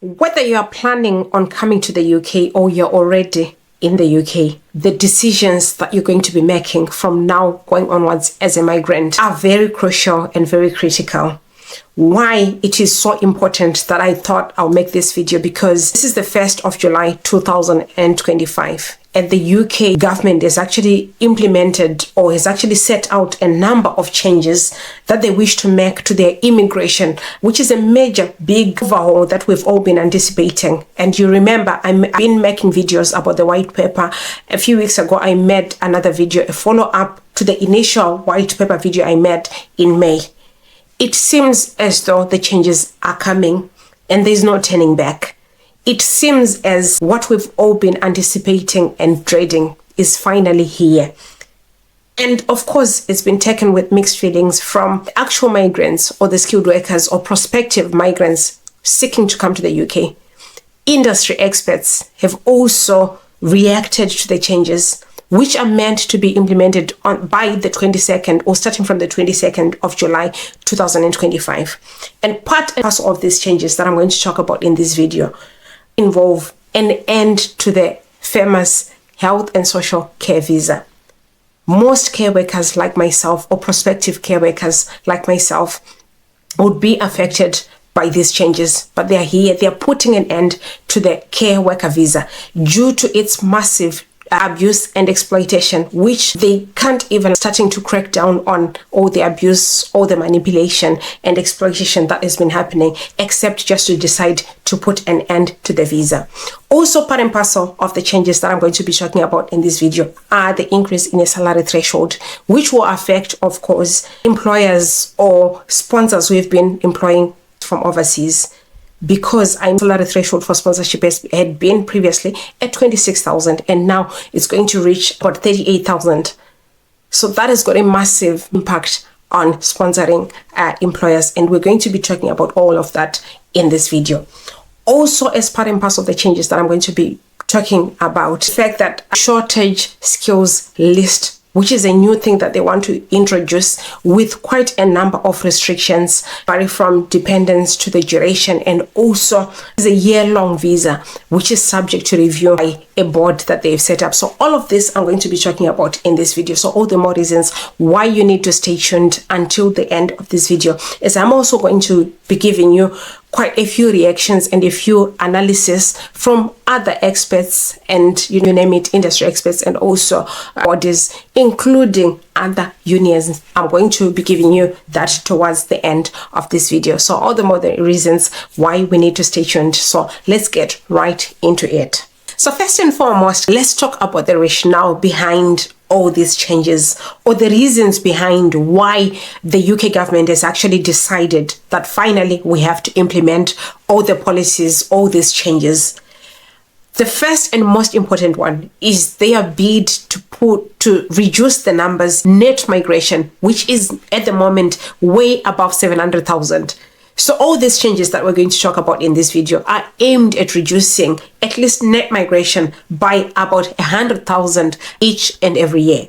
Whether you are planning on coming to the UK or you're already in the UK, the decisions that you're going to be making from now going onwards as a migrant are very crucial and very critical. Why it is so important that I thought I'll make this video, because this is the 1st of July 2025 and the UK government has actually implemented or has actually set out a number of changes that they wish to make to their immigration, which is a major big overhaul that we've all been anticipating. And you remember I've been making videos about the white paper. A few weeks ago I made another video, a follow-up to the initial white paper video I made in May. It seems as though the changes are coming and there's no turning back. It seems as what we've all been anticipating and dreading is finally here. And of course, it's been taken with mixed feelings from actual migrants or the skilled workers or prospective migrants seeking to come to the UK. Industry experts have also reacted to the changes, which are meant to be implemented by the 22nd or starting from the 22nd of July 2025. And part and parcel of these changes that I'm going to talk about in this video involve an end to the famous health and social care visa. Most care workers like myself or prospective care workers like myself would be affected by these changes, but they are here. They are putting an end to the care worker visa due to its massive abuse and exploitation, which they can't even starting to crack down on all the abuse, all the manipulation and exploitation that has been happening, except just to decide to put an end to the visa. Also, part and parcel of the changes that I'm going to be talking about in this video are the increase in a salary threshold, which will affect, of course, employers or sponsors who have been employing from overseas, because I'm salary threshold for sponsorship had been previously at 26,000 and now it's going to reach about 38,000. So that has got a massive impact on sponsoring employers, and we're going to be talking about all of that in this video. Also, as part and parcel of the changes that I'm going to be talking about, the fact that shortage skills list, which is a new thing that they want to introduce with quite a number of restrictions, vary from dependence to the duration, and also is a year-long visa, which is subject to review by a board that they've set up. So all of this I'm going to be talking about in this video. So all the more reasons why you need to stay tuned until the end of this video, as I'm also going to be giving you quite a few reactions and a few analysis from other experts and you name it, industry experts and also bodies, including other unions. I'm going to be giving you that towards the end of this video. So all the more the reasons why we need to stay tuned. So let's get right into it. So first and foremost, let's talk about the rationale behind all these changes, or the reasons behind why the UK government has actually decided that finally we have to implement all the policies, all these changes. The first and most important one is their bid to reduce the numbers net migration, which is at the moment way above 700,000. So all these changes that we're going to talk about in this video are aimed at reducing at least net migration by about 100,000 each and every year.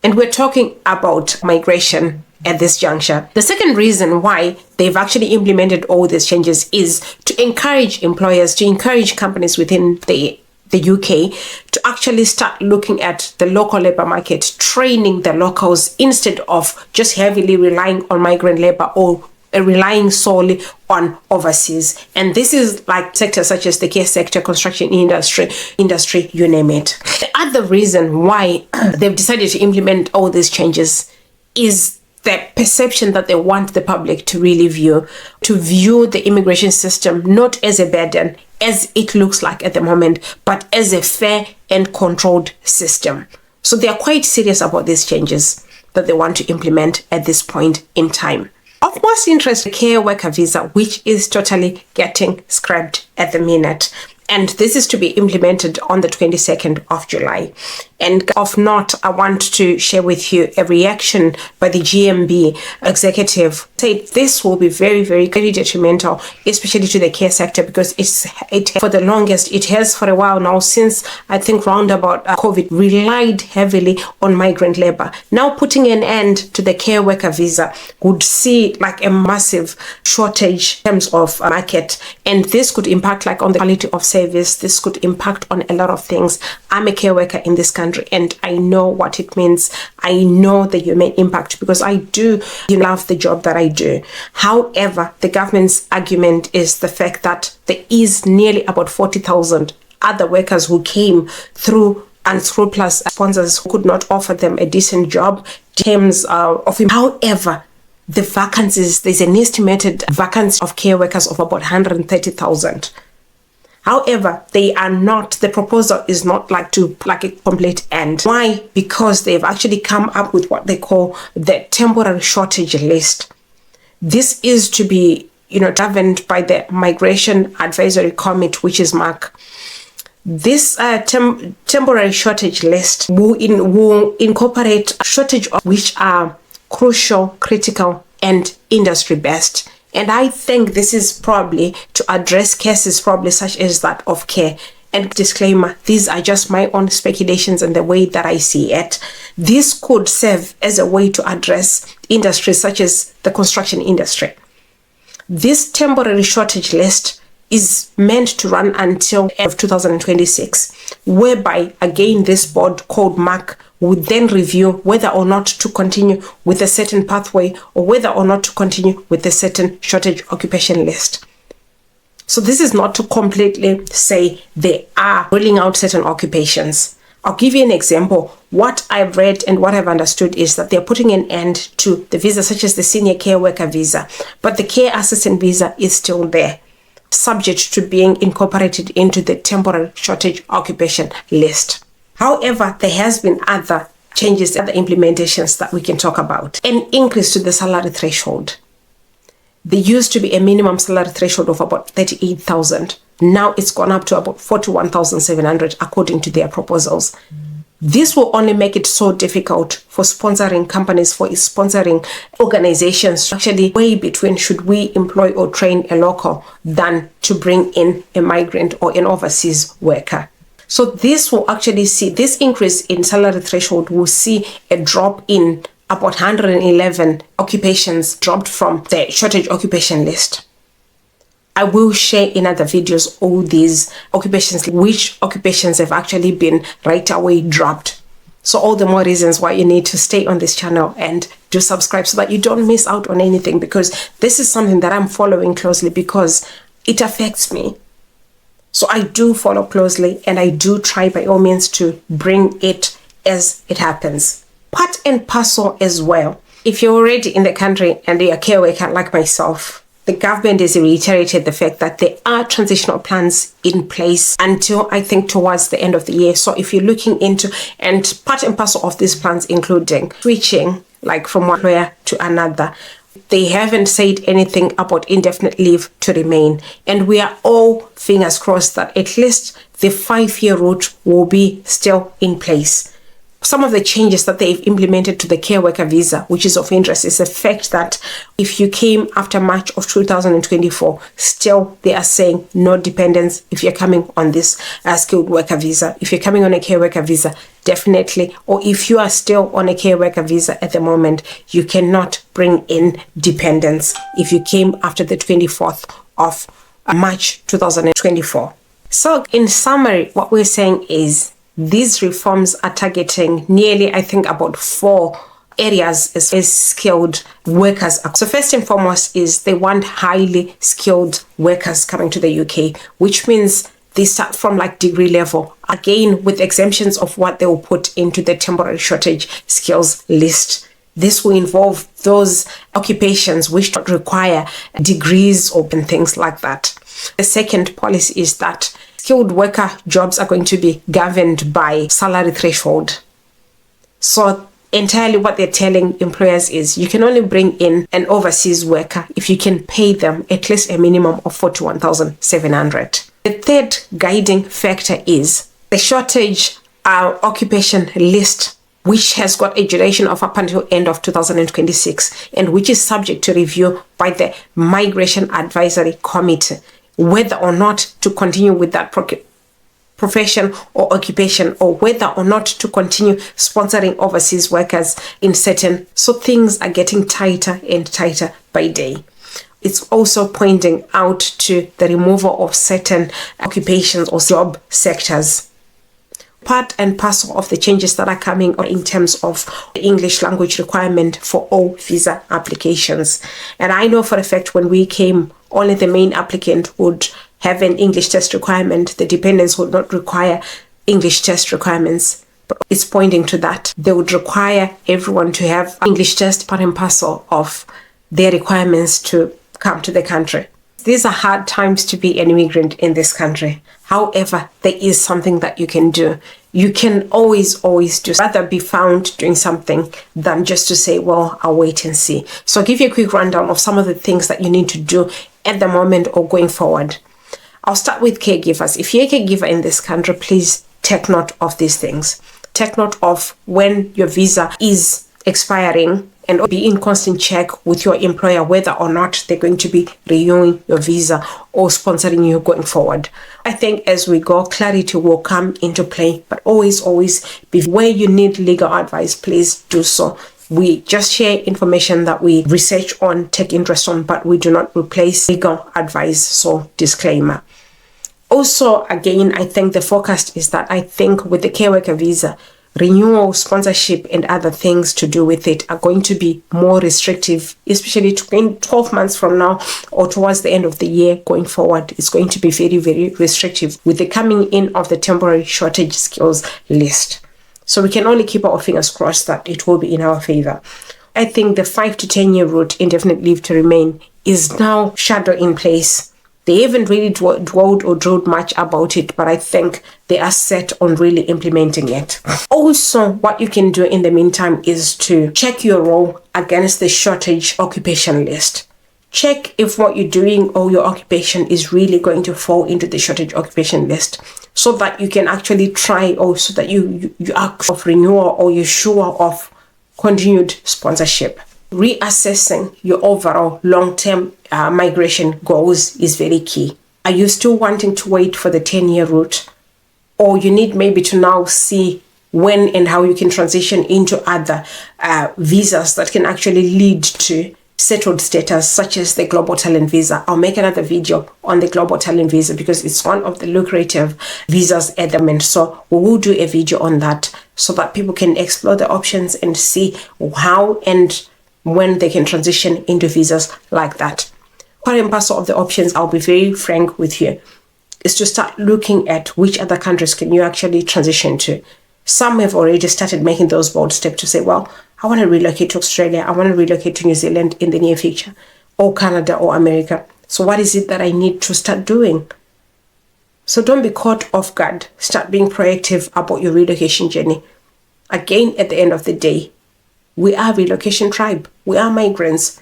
And we're talking about migration at this juncture. The second reason why they've actually implemented all these changes is to encourage employers, to encourage companies within the UK to actually start looking at the local labor market, training the locals instead of just heavily relying on migrant labor or relying solely on overseas. And this is like sectors such as the care sector, construction industry, you name it. The other reason why they've decided to implement all these changes is the perception that they want the public to really view the immigration system not as a burden, as it looks like at the moment, but as a fair and controlled system. So they are quite serious about these changes that they want to implement at this point in time. Of most interest, the care worker visa, which is totally getting scrapped at the minute. And this is to be implemented on the 22nd of July. And of note, I want to share with you a reaction by the GMB executive. Said this will be very, very, very detrimental, especially to the care sector, because it for the longest, it has for a while now, since I think round about COVID, relied heavily on migrant labor. Now putting an end to the care worker visa would see like a massive shortage in terms of market, and this could impact like on the quality of service. This could impact on a lot of things. I'm a care worker in this country, and I know what it means. I know the human impact, because I do love the job that I do. However, the government's argument is the fact that there is nearly about 40,000 other workers who came through unscrupulous sponsors who could not offer them a decent job in terms of. However, the vacancies, there's an estimated vacancy of care workers of about 130,000. However, they are not, the proposal is not like to like a complete end. Why? Because they've actually come up with what they call the temporary shortage list. This is to be, governed by the Migration Advisory Committee, which is MAC. This temporary shortage list will incorporate a shortage of which are crucial, critical, and industry-based. And I think this is probably to address cases probably such as that of care. And disclaimer, these are just my own speculations and the way that I see it. This could serve as a way to address industries such as the construction industry. This temporary shortage list is meant to run until end of 2026, whereby again this board called MAC would then review whether or not to continue with a certain pathway or whether or not to continue with a certain shortage occupation list. So this is not to completely say they are ruling out certain occupations. I'll give you an example. What I've read and what I've understood is that they're putting an end to the visa such as the senior care worker visa, but the care assistant visa is still there, subject to being incorporated into the temporary shortage occupation list. However, there has been other changes, other implementations that we can talk about. An increase to the salary threshold. There used to be a minimum salary threshold of about 38,000. Now it's gone up to about 41,700 according to their proposals. This will only make it so difficult for sponsoring companies, for sponsoring organizations, actually way between should we employ or train a local than to bring in a migrant or an overseas worker. So this will actually see, this increase in salary threshold will see a drop in about 111 occupations dropped from the shortage occupation list. I will share in other videos all these occupations, which occupations have actually been right away dropped. So all the more reasons why you need to stay on this channel and do subscribe so that you don't miss out on anything, because this is something that I'm following closely because it affects me. So I do follow closely and I do try by all means to bring it as it happens. Part and parcel as well. If you're already in the country and you're a care worker like myself, the government has reiterated the fact that there are transitional plans in place until I think towards the end of the year. So if you're looking into, and part and parcel of these plans including switching like from one employer to another, they haven't said anything about indefinite leave to remain. And we are all fingers crossed that at least the 5-year route will be still in place. Some of the changes that they've implemented to the care worker visa, which is of interest, is the fact that if you came after March of 2024, still they are saying no dependents if you're coming on this skilled worker visa. If you're coming on a care worker visa, definitely, or if you are still on a care worker visa at the moment, you cannot bring in dependents if you came after the 24th of March 2024. So in summary, what we're saying is these reforms are targeting nearly, I think, about 4 areas as skilled workers. So first and foremost is they want highly skilled workers coming to the UK, which means they start from like degree level, again with exemptions of what they will put into the temporary shortage skills list. This will involve those occupations which don't require degrees or things like that. The second policy is that skilled worker jobs are going to be governed by salary threshold. So entirely what they're telling employers is you can only bring in an overseas worker if you can pay them at least a minimum of 41,700. The third guiding factor is the shortage occupation list, which has got a duration of up until end of 2026 and which is subject to review by the Migration Advisory Committee, whether or not to continue with that profession or occupation, or whether or not to continue sponsoring overseas workers in certain. So things are getting tighter and tighter by day. It's also pointing out to the removal of certain occupations or job sectors. Part and parcel of the changes that are coming in terms of the English language requirement for all visa applications. And I know for a fact when we came, only the main applicant would have an English test requirement. The dependents would not require English test requirements. But it's pointing to that. They would require everyone to have English test, part and parcel of their requirements to come to the country. These are hard times to be an immigrant in this country. However, there is something that you can do. You can always do, rather be found doing something than just to say, well, I'll wait and see. So I'll give you a quick rundown of some of the things that you need to do at the moment or going forward. I'll start with caregivers. If you're a caregiver in this country, please take note of these things. Take note of when your visa is expiring and be in constant check with your employer whether or not they're going to be renewing your visa or sponsoring you going forward. I think as we go, clarity will come into play, but always be where you need legal advice, please do so. We just share information that we research on, take interest on, but we do not replace legal advice, so disclaimer. Also, again, I think the forecast is that I think with the care worker visa, renewal, sponsorship, and other things to do with it are going to be more restrictive, especially 12 months from now or towards the end of the year going forward. It's going to be very, very restrictive with the coming in of the temporary shortage skills list. So we can only keep our fingers crossed that it will be in our favor. I think the 5 to 10 year route, indefinite leave to remain, is now shadow in place. They haven't really dwelled or drilled much about it, but I think they are set on really implementing it. Also, what you can do in the meantime is to check your role against the shortage occupation list. Check if what you're doing or your occupation is really going to fall into the shortage occupation list, so that you can actually try, or so that you are of renewal or you're sure of continued sponsorship. Reassessing your overall long-term migration goals is very key. Are you still wanting to wait for the 10-year route? Or you need maybe to now see when and how you can transition into other visas that can actually lead to settled status, such as the global talent visa. I'll make another video on the global talent visa because it's one of the lucrative visas at the moment. So we will do a video on that so that people can explore the options and see how and when they can transition into visas like that. Part and parcel of the options, I'll be very frank with you, is to start looking at which other countries can you actually transition to. Some have already started making those bold steps to say, well, I want to relocate to Australia, I want to relocate to New Zealand in the near future, or Canada or America. So what is it that I need to start doing? So don't be caught off guard. Start being proactive about your relocation journey. Again, at the end of the day, we are a relocation tribe. We are migrants.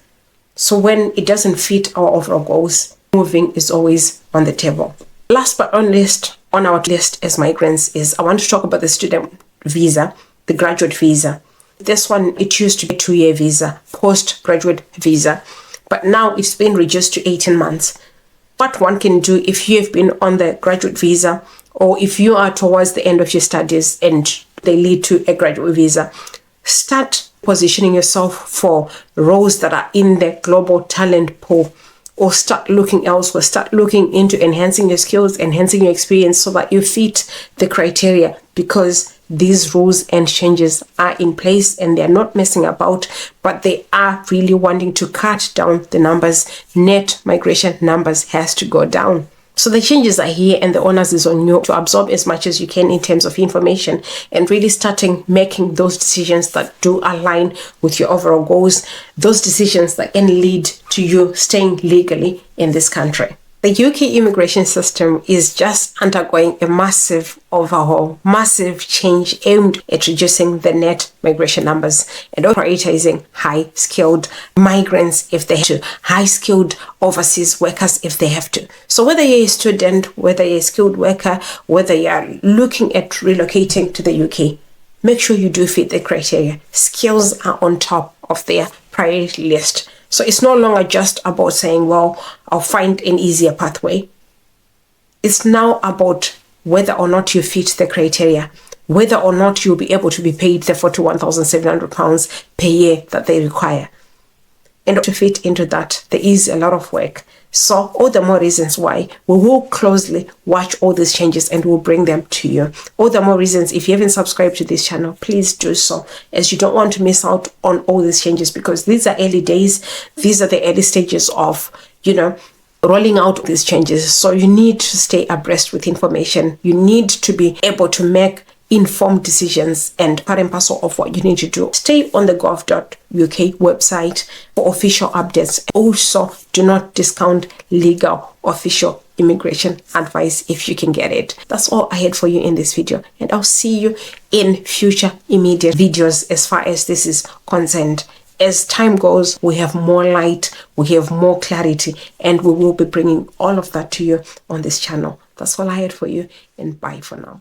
So when it doesn't fit our overall goals, moving is always on the table. Last but not least, on our list as migrants is I want to talk about the student visa, the graduate visa. This one, it used to be a 2-year visa, postgraduate visa, but now it's been reduced to 18 months. What one can do if you have been on the graduate visa, or if you are towards the end of your studies and they lead to a graduate visa, start positioning yourself for roles that are in the global talent pool, or start looking elsewhere, start looking into enhancing your skills, enhancing your experience so that you fit the criteria, because these rules and changes are in place and they're not messing about, but they are really wanting to cut down the numbers. Net migration numbers has to go down. So the changes are here and the onus is on you to absorb as much as you can in terms of information and really starting making those decisions that do align with your overall goals, those decisions that can lead to you staying legally in this country. The UK immigration system is just undergoing a massive overhaul, massive change aimed at reducing the net migration numbers and prioritizing high-skilled migrants if they have to, high-skilled overseas workers if they have to. So whether you're a student, whether you're a skilled worker, whether you're looking at relocating to the UK, make sure you do fit the criteria. Skills are on top of their priority list. So it's no longer just about saying, well, I'll find an easier pathway. It's now about whether or not you fit the criteria, whether or not you'll be able to be paid the £41,700 per year that they require. And to fit into that, there is a lot of work. So all the more reasons why we will closely watch all these changes and we'll bring them to you. All the more reasons, if you haven't subscribed to this channel, please do so, as you don't want to miss out on all these changes, because these are early days. These are the early stages of, rolling out these changes. So you need to stay abreast with information. You need to be able to make informed decisions and part and parcel of what you need to do. Stay on the gov.uk website for official updates. Also, do not discount legal official immigration advice if you can get it. That's all I had for you in this video, and I'll see you in future immediate videos as far as this is concerned. As time goes, we have more light, we have more clarity, and we will be bringing all of that to you on this channel. That's all I had for you, and bye for now.